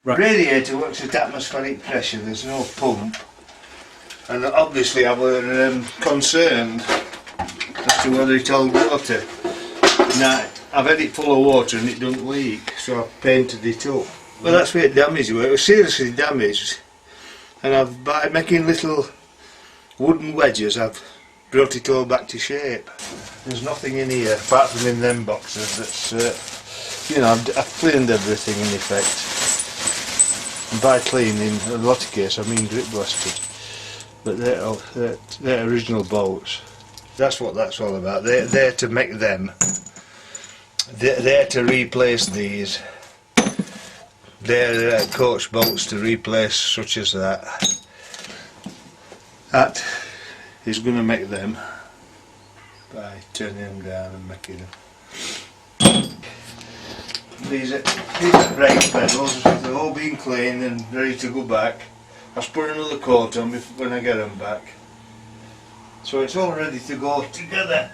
Right. Radiator works at atmospheric pressure, there's no pump, and obviously I were concerned as to whether it held water. Now I've had it full of water and it doesn't leak, so I've painted it up. Well, that's where it damaged. It was seriously damaged, and by making little wooden wedges I've brought it all back to shape. There's nothing in here apart from in them boxes that's, you know, I've cleaned everything in effect. And by cleaning, in a lot of cases I mean grip blasted, but they're original bolts. That's what that's all about. They're there to make them. They're there to replace these. They're coach bolts to replace such as that. That is going to make them by turning them down and making them. These are brake pedals. They've all been cleaned and ready to go back. I'll put another coat on when I get them back. So it's all ready to go together.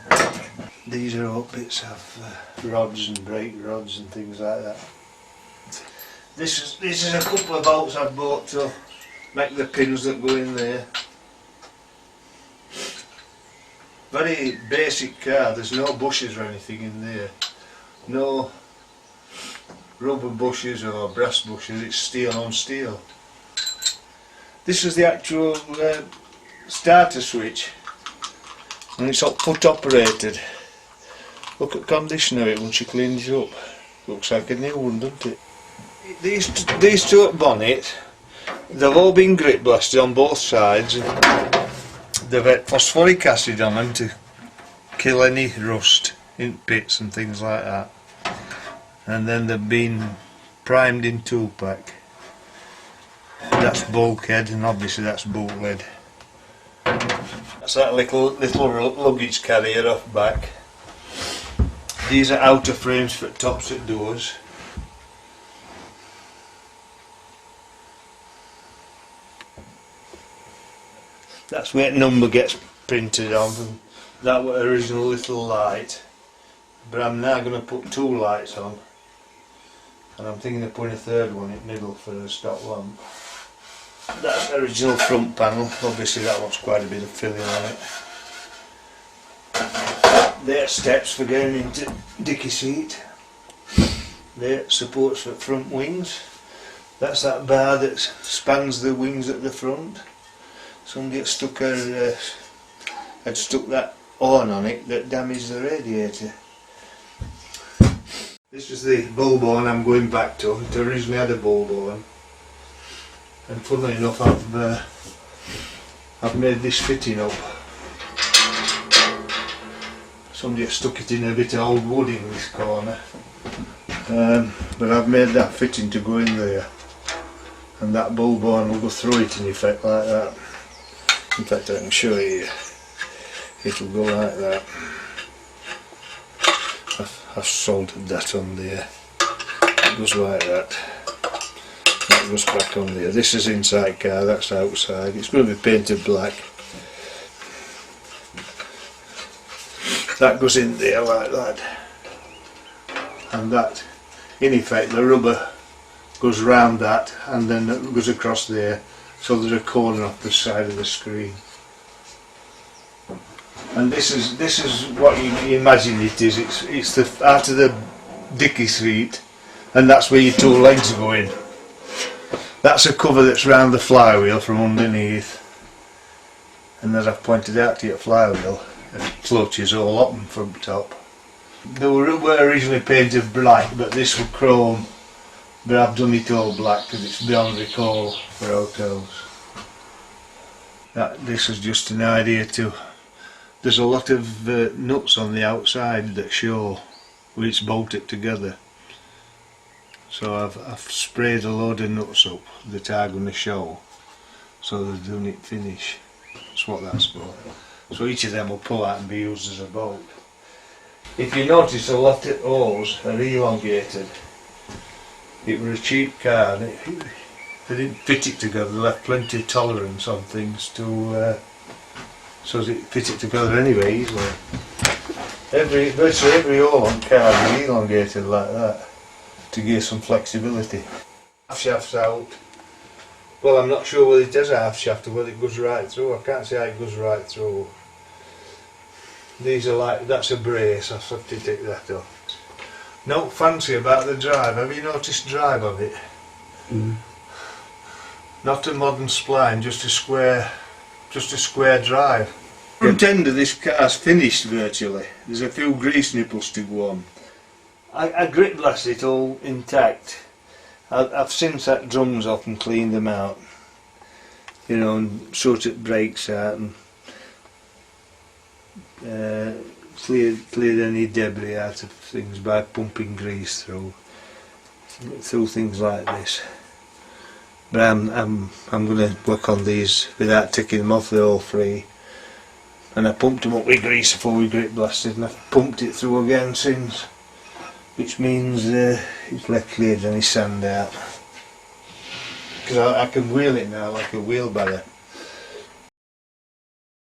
These are all bits of rods and brake rods and things like that. This is a couple of bolts I've bought to make the pins that go in there. Very basic car, there's no bushes or anything in there. No rubber bushes or brass bushes, it's steel on steel. This is the actual starter switch, and it's all foot operated. Look at condition of it when she cleans it up. Looks like a new one, doesn't it? These two at bonnet, they've all been grip blasted on both sides. They've had phosphoric acid on them to kill any rust in pits and things like that. And then they've been primed in tool pack. That's bulkhead, and obviously that's boot lid. That's that little luggage carrier off back. These are outer frames for tops at doors. That's where number gets printed on, and that was original little light. But I'm now going to put two lights on, and I'm thinking of putting a third one in the middle for a stop lamp. That's the original front panel. Obviously that wants quite a bit of filling on it. There are steps for getting into dicky seat. There are supports for front wings. That's that bar that spans the wings at the front. Somebody had stuck that horn on it that damaged the radiator. This is the bulb horn I'm going back to. It originally had a bulb horn, and funnily enough I've made this fitting up. Somebody had stuck it in a bit of old wood in this corner, but I've made that fitting to go in there, and that bulb horn will go through it in effect like that. In fact, I can show you. It'll go like that. I've soldered that on there. It goes like that. That goes back on there. This is inside car, that's outside. It's going to be painted black. That goes in there like that. And that, in effect, the rubber goes round that and then it goes across there. So there's a corner off the side of the screen. And this is what you imagine it is. It's the after the dicky seat, and that's where your two legs go in. That's a cover that's round the flywheel from underneath. And as I've pointed out to you, flywheel, it clutches all up from top. They were originally painted black, but this was chrome. But I've done it all black because it's beyond recall for hotels. This is just an idea to. There's a lot of nuts on the outside that show where it's bolted together. So I've sprayed a load of nuts up that are going to show, so they don't it finish. That's what that's for. So each of them will pull out and be used as a bolt. If you notice, a lot of holes are elongated. It was a cheap car, and they didn't fit it together. They left plenty of tolerance on things to so it fit it together anyway easily. Virtually every hole on car is elongated like that to give some flexibility. Shafts out. Well, I'm not sure whether it has a half shaft or whether it goes right through. I can't see how it goes right through. These are like, that's a brace, I have to take that off. Not fancy about the drive. Have you noticed the drive of it? Mm. Not a modern spline, just a square drive. Front end of this car's finished virtually. There's a few grease nipples to go on. I grip blasted it all intact. I've since had drums off and cleaned them out, you know, and sorted brakes out and cleared any debris out of things by pumping grease through things like this. But I'm going to work on these without taking them off, they're all free. And I pumped them up with grease before we grip blasted, and I've pumped it through again since, which means it's left cleared any sand out. Because I can wheel it now like a wheelbarrow.